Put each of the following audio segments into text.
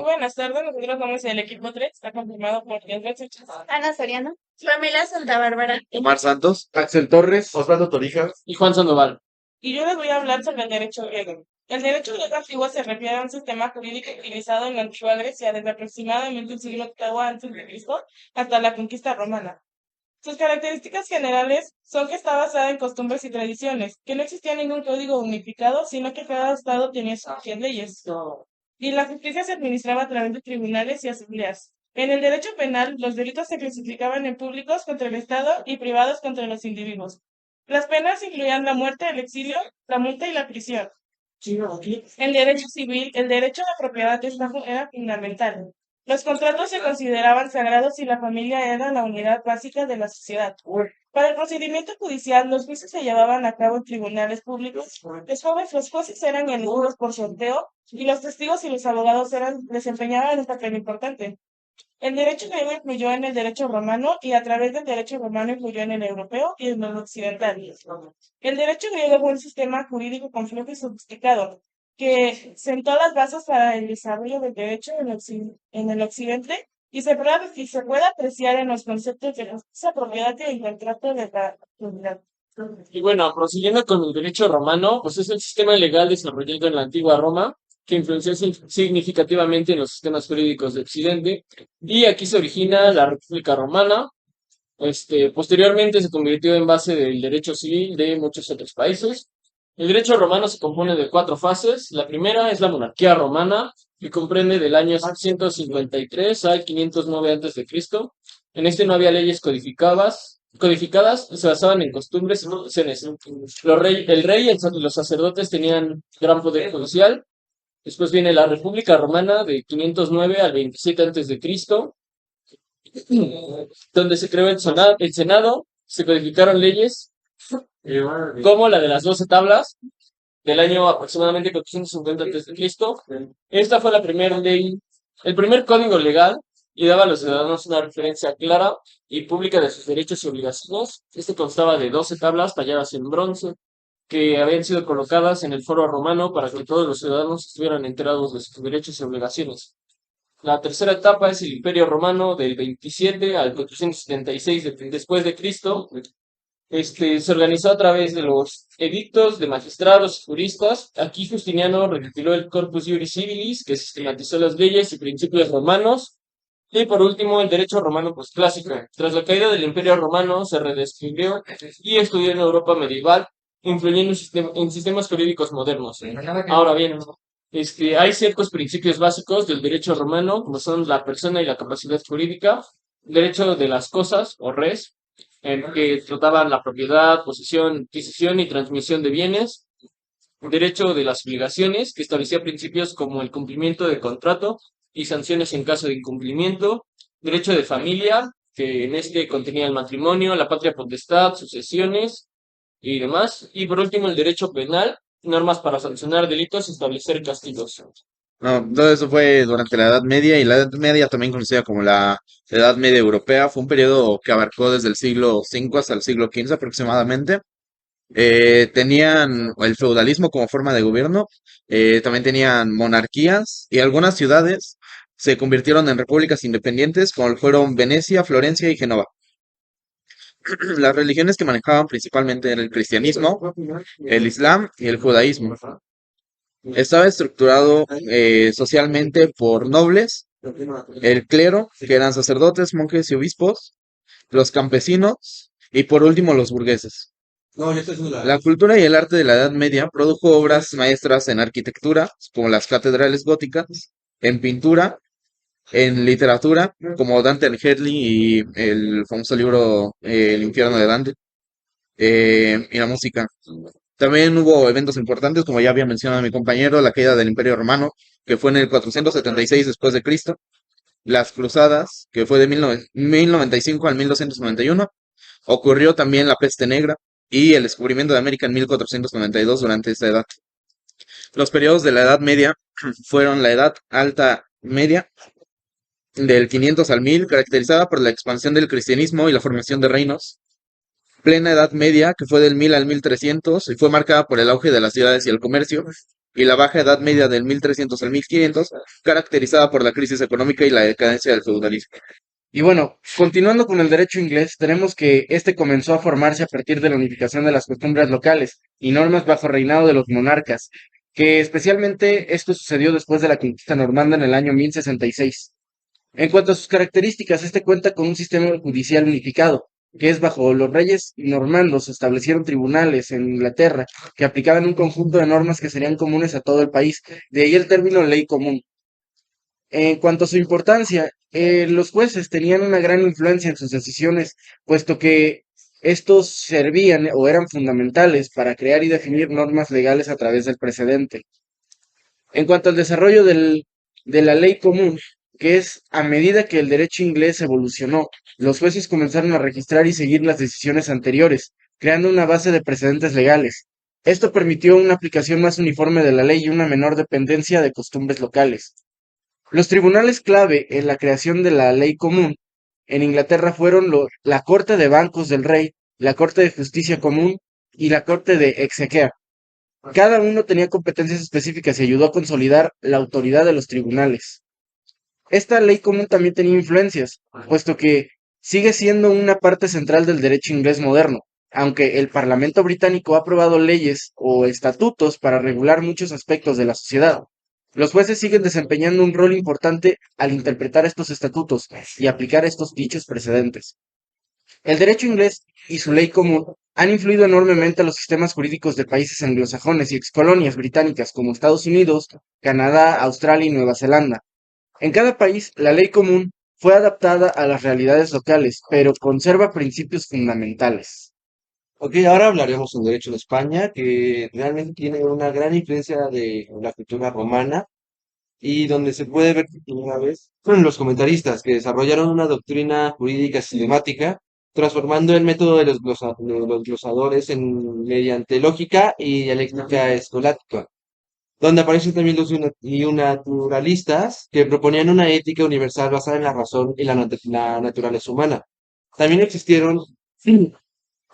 Buenas tardes, nosotros somos el equipo 3, está confirmado por Dios Sánchez. Ana Soriano, Pamela Santa Bárbara. Omar Santos, Axel Torres, Osvaldo Torijas y Juan Sandoval. Y yo les voy a hablar sobre el derecho griego. El derecho griego antiguo se refiere a un sistema jurídico utilizado en la antigua Grecia desde aproximadamente el siglo VIII antes de Cristo hasta la conquista romana. Sus características generales son que está basada en costumbres y tradiciones, que no existía ningún código unificado, sino que cada estado tenía sus propias leyes. Y la justicia se administraba a través de tribunales y asambleas. En el derecho penal, los delitos se clasificaban en públicos contra el Estado y privados contra los individuos. Las penas incluían la muerte, el exilio, la multa y la prisión. En derecho civil, el derecho a la propiedad era fundamental. Los contratos se consideraban sagrados y la familia era la unidad básica de la sociedad. Para el procedimiento judicial, los juicios se llevaban a cabo en tribunales públicos. Los jueces eran elegidos por sorteo y los testigos y los abogados desempeñaban un papel importante. El derecho griego influyó en el derecho romano y a través del derecho romano influyó en el europeo y en el occidental. El derecho griego fue un sistema jurídico complejo y sofisticado que sentó las bases para el desarrollo del derecho en el occidente y se puede apreciar en los conceptos de justicia, propiedad y el contrato de la propiedad. Y bueno, prosiguiendo con el derecho romano, pues es el sistema legal desarrollado en la antigua Roma que influenció significativamente en los sistemas jurídicos de Occidente. Y aquí se origina la República Romana. Posteriormente se convirtió en base del derecho civil de muchos otros países. El derecho romano se compone de cuatro fases. La primera es la monarquía romana, que comprende del año 153 al 509 a.C. En este no había leyes codificadas, se basaban en costumbres y tradiciones. El rey y los sacerdotes tenían gran poder judicial. Después viene la República Romana de 509 al 27 a.C., donde se creó el Senado, se codificaron leyes como la de las 12 tablas del año aproximadamente 450 a.C. Esta fue la primera ley, el primer código legal y daba a los ciudadanos una referencia clara y pública de sus derechos y obligaciones. Este constaba de 12 tablas talladas en bronce que habían sido colocadas en el foro romano para que todos los ciudadanos estuvieran enterados de sus derechos y obligaciones. La tercera etapa es el Imperio Romano del 27 al 476 después de Cristo. Se organizó a través de los edictos de magistrados y juristas. Aquí Justiniano retiró el Corpus Juris Civilis, que sistematizó las leyes y principios romanos. Y por último, el derecho romano clásico. Tras la caída del Imperio Romano, se redescubrió y estudió en Europa medieval, influyendo en sistemas jurídicos modernos. Ahora bien, hay ciertos principios básicos del derecho romano, como son la persona y la capacidad jurídica, derecho de las cosas, o res, en que trataban la propiedad, posesión, adquisición y transmisión de bienes, derecho de las obligaciones, que establecía principios como el cumplimiento de contrato y sanciones en caso de incumplimiento, derecho de familia, que en este contenía el matrimonio, la patria potestad, sucesiones y demás, y por último el derecho penal, normas para sancionar delitos y establecer castigos. No, todo eso fue durante la Edad Media y la Edad Media, también conocida como la Edad Media Europea, fue un periodo que abarcó desde el siglo V hasta el siglo XV aproximadamente. Tenían el feudalismo como forma de gobierno, también tenían monarquías y algunas ciudades se convirtieron en repúblicas independientes como fueron Venecia, Florencia y Génova. Las religiones que manejaban principalmente eran el cristianismo, el islam y el judaísmo. Estaba estructurado socialmente por nobles, el clero, que eran sacerdotes, monjes y obispos, los campesinos y por último los burgueses. La cultura y el arte de la Edad Media produjo obras maestras en arquitectura, como las catedrales góticas, en pintura, en literatura, como Dante Alighieri y el famoso libro El infierno de Dante, y la música. También hubo eventos importantes, como ya había mencionado mi compañero, la caída del Imperio Romano, que fue en el 476 después de Cristo, las Cruzadas, que fue de 1095 al 1291, ocurrió también la Peste Negra y el descubrimiento de América en 1492 durante esta edad. Los periodos de la Edad Media fueron la Edad Alta Media, del 500 al 1000, caracterizada por la expansión del cristianismo y la formación de reinos. Plena Edad Media, que fue del 1000 al 1300 y fue marcada por el auge de las ciudades y el comercio. y la baja edad media del 1300 al 1500, caracterizada por la crisis económica y la decadencia del feudalismo. Y bueno, continuando con el derecho inglés, tenemos que este comenzó a formarse a partir de la unificación de las costumbres locales y normas bajo reinado de los monarcas, que especialmente esto sucedió después de la conquista normanda en el año 1066. En cuanto a sus características, este cuenta con un sistema judicial unificado, que es bajo los reyes normandos se establecieron tribunales en Inglaterra que aplicaban un conjunto de normas que serían comunes a todo el país, de ahí el término ley común. En cuanto a su importancia, los jueces tenían una gran influencia en sus decisiones, puesto que estos servían o eran fundamentales para crear y definir normas legales a través del precedente. En cuanto al desarrollo de la ley común, que es a medida que el derecho inglés evolucionó, los jueces comenzaron a registrar y seguir las decisiones anteriores, creando una base de precedentes legales. Esto permitió una aplicación más uniforme de la ley y una menor dependencia de costumbres locales. Los tribunales clave en la creación de la ley común en Inglaterra fueron la Corte de Bancos del Rey, la Corte de Justicia Común y la Corte de Exequer. Cada uno tenía competencias específicas y ayudó a consolidar la autoridad de los tribunales. Esta ley común también tenía influencias, puesto que sigue siendo una parte central del derecho inglés moderno, aunque el Parlamento británico ha aprobado leyes o estatutos para regular muchos aspectos de la sociedad. Los jueces siguen desempeñando un rol importante al interpretar estos estatutos y aplicar estos dichos precedentes. El derecho inglés y su ley común han influido enormemente a los sistemas jurídicos de países anglosajones y excolonias británicas como Estados Unidos, Canadá, Australia y Nueva Zelanda. En cada país, la ley común fue adaptada a las realidades locales, pero conserva principios fundamentales. Ok, ahora hablaremos del derecho de España, que realmente tiene una gran influencia de la cultura romana y donde se puede ver por primera vez fueron los comentaristas que desarrollaron una doctrina jurídica sistemática, transformando el método de los glosadores mediante lógica y dialéctica escolástica, donde aparecen también los naturalistas que proponían una ética universal basada en la razón y la naturaleza humana. También existieron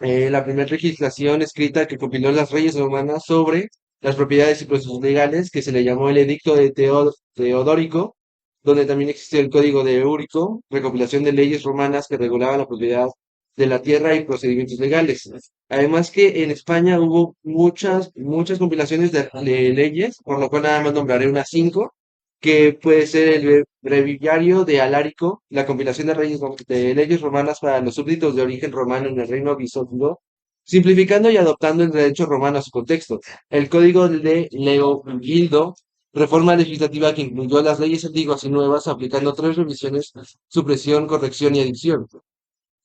la primera legislación escrita que compiló las leyes romanas sobre las propiedades y procesos legales, que se le llamó el Edicto de Teodórico, donde también existió el Código de Eurico, recopilación de leyes romanas que regulaban la propiedad de la tierra y procedimientos legales. Además que en España hubo muchas compilaciones de leyes, por lo cual nada más nombraré unas cinco, que puede ser el Breviario de Alárico, la compilación de leyes romanas para los súbditos de origen romano en el reino bizantino, simplificando y adoptando el derecho romano a su contexto. El Código de Leovigildo, reforma legislativa que incluyó las leyes antiguas y nuevas, aplicando tres revisiones: supresión, corrección y adición.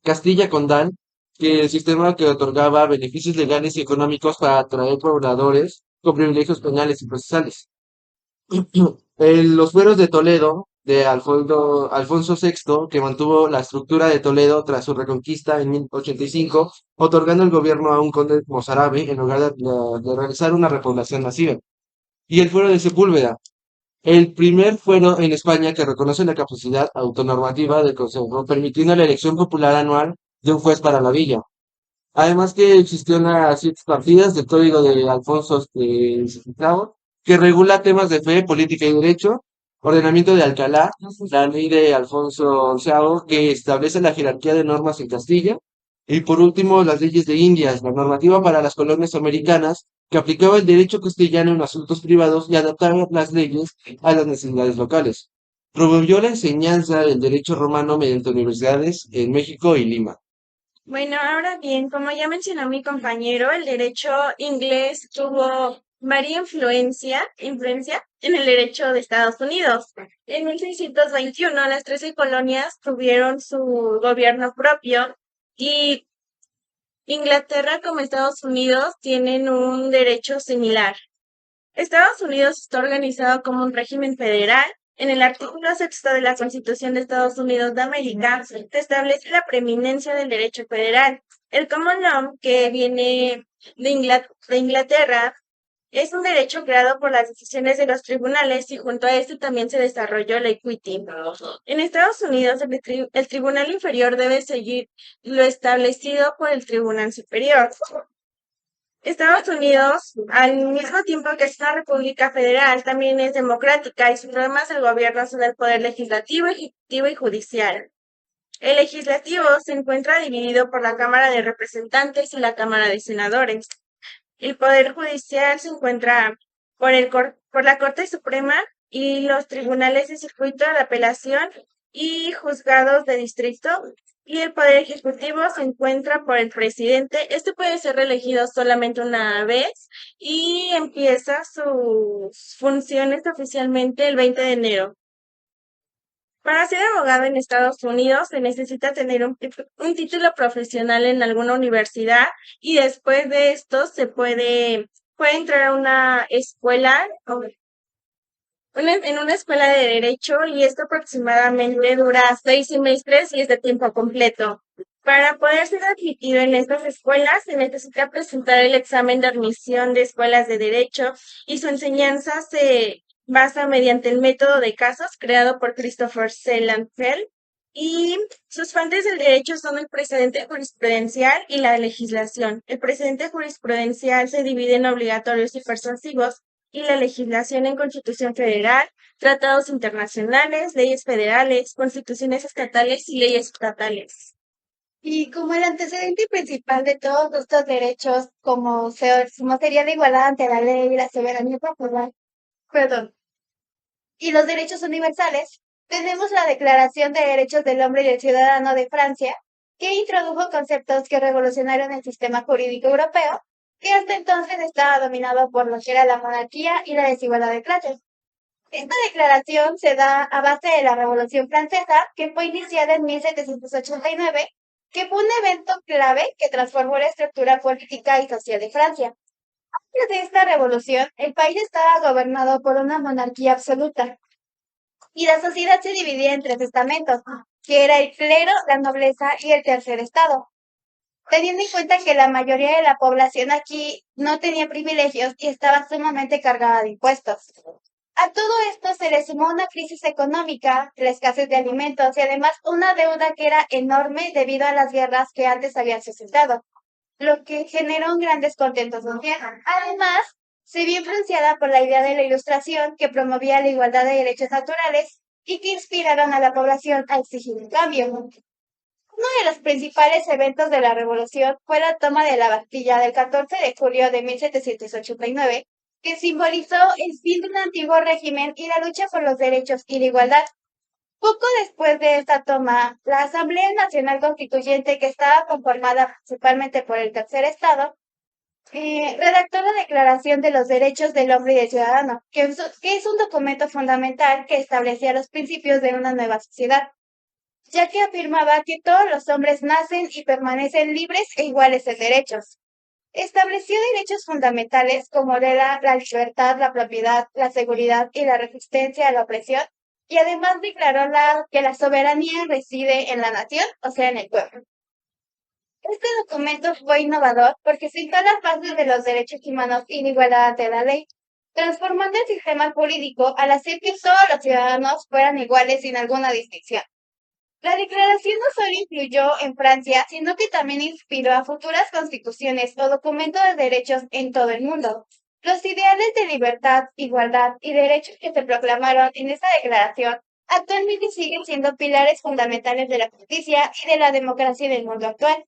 Castilla Condal, que el sistema que otorgaba beneficios legales y económicos para atraer pobladores con privilegios penales y procesales. Los fueros de Toledo de Alfonso VI, que mantuvo la estructura de Toledo tras su reconquista en 1085, otorgando el gobierno a un conde mozárabe en lugar de realizar una repoblación masiva. Y el fuero de Sepúlveda, el primer fuero en España que reconoce la capacidad autonormativa del Consejo, permitiendo la elección popular anual de un juez para la villa. Además que existió las 7 partidas del Código de Alfonso VIII, que regula temas de fe, política y derecho, ordenamiento de Alcalá, la ley de Alfonso XI, que establece la jerarquía de normas en Castilla, y por último las leyes de Indias, la normativa para las colonias americanas, que aplicaba el derecho castellano en asuntos privados y adaptaba las leyes a las necesidades locales. Promovió la enseñanza del derecho romano mediante universidades en México y Lima. Bueno, ahora bien, como ya mencionó mi compañero, el derecho inglés tuvo varia influencia en el derecho de Estados Unidos. En 1621, las 13 colonias tuvieron su gobierno propio y Inglaterra como Estados Unidos tienen un derecho similar. Estados Unidos está organizado como un régimen federal. En el artículo sexto de la Constitución de Estados Unidos de América se establece la preeminencia del derecho federal. El common law, que viene de Inglaterra, es un derecho creado por las decisiones de los tribunales y junto a esto también se desarrolló la equity. En Estados Unidos, el tribunal inferior debe seguir lo establecido por el tribunal superior. Estados Unidos, al mismo tiempo que es una república federal, también es democrática y sus ramas del gobierno son el poder legislativo, ejecutivo y judicial. El legislativo se encuentra dividido por la Cámara de Representantes y la Cámara de Senadores. El poder judicial se encuentra por la Corte Suprema y los tribunales de circuito de apelación y juzgados de distrito. Y el poder ejecutivo se encuentra por el presidente. Este puede ser reelegido solamente una vez y empieza sus funciones oficialmente el 20 de enero. Para ser abogado en Estados Unidos se necesita tener un título profesional en alguna universidad y después de esto puede entrar a una escuela, en una escuela de derecho y esto aproximadamente dura 6 semestres y es de tiempo completo. Para poder ser admitido en estas escuelas se necesita presentar el examen de admisión de escuelas de derecho y su enseñanza se basa mediante el método de casos creado por Christopher C. Lanfeld y sus fuentes del derecho son el precedente jurisprudencial y la legislación. El precedente jurisprudencial se divide en obligatorios y persuasivos y la legislación en Constitución Federal, tratados internacionales, leyes federales, constituciones estatales y leyes estatales. Y como el antecedente principal de todos estos derechos, como sería la igualdad ante la ley y la soberanía popular, perdón, y los derechos universales, tenemos la Declaración de Derechos del Hombre y del Ciudadano de Francia, que introdujo conceptos que revolucionaron el sistema jurídico europeo, que hasta entonces estaba dominado por lo que era la monarquía y la desigualdad de clases. Esta declaración se da a base de la Revolución Francesa, que fue iniciada en 1789, que fue un evento clave que transformó la estructura política y social de Francia. Antes de esta revolución, el país estaba gobernado por una monarquía absoluta y la sociedad se dividía en tres estamentos, que era el clero, la nobleza y el tercer estado. Teniendo en cuenta que la mayoría de la población aquí no tenía privilegios y estaba sumamente cargada de impuestos. A todo esto se le sumó una crisis económica, la escasez de alimentos y además una deuda que era enorme debido a las guerras que antes habían suscitado, lo que generó un gran descontento social. Además, se vio influenciada por la idea de la Ilustración que promovía la igualdad de derechos naturales y que inspiraron a la población a exigir un cambio. Uno de los principales eventos de la Revolución fue la toma de la Bastilla del 14 de julio de 1789, que simbolizó el fin de un antiguo régimen y la lucha por los derechos y la igualdad. Poco después de esta toma, la Asamblea Nacional Constituyente, que estaba conformada principalmente por el tercer estado, redactó la Declaración de los Derechos del Hombre y del Ciudadano, que es un documento fundamental que establecía los principios de una nueva sociedad, ya que afirmaba que todos los hombres nacen y permanecen libres e iguales en derechos. Estableció derechos fundamentales como la libertad, la propiedad, la seguridad y la resistencia a la opresión, y además declaró que la soberanía reside en la nación, o sea, en el pueblo. Este documento fue innovador porque sentó las bases de los derechos humanos y la igualdad ante la ley, transformando el sistema jurídico al hacer que todos los ciudadanos fueran iguales sin alguna distinción. La declaración no solo influyó en Francia, sino que también inspiró a futuras constituciones o documentos de derechos en todo el mundo. Los ideales de libertad, igualdad y derechos que se proclamaron en esta declaración actualmente siguen siendo pilares fundamentales de la justicia y de la democracia en el mundo actual.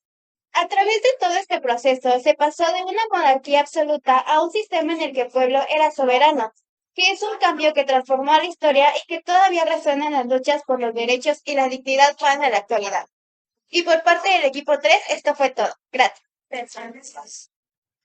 A través de todo este proceso se pasó de una monarquía absoluta a un sistema en el que el pueblo era soberano, que es un cambio que transformó a la historia y que todavía resuena en las luchas por los derechos y la dignidad humana en la actualidad. Y por parte del equipo 3, esto fue todo. Gracias.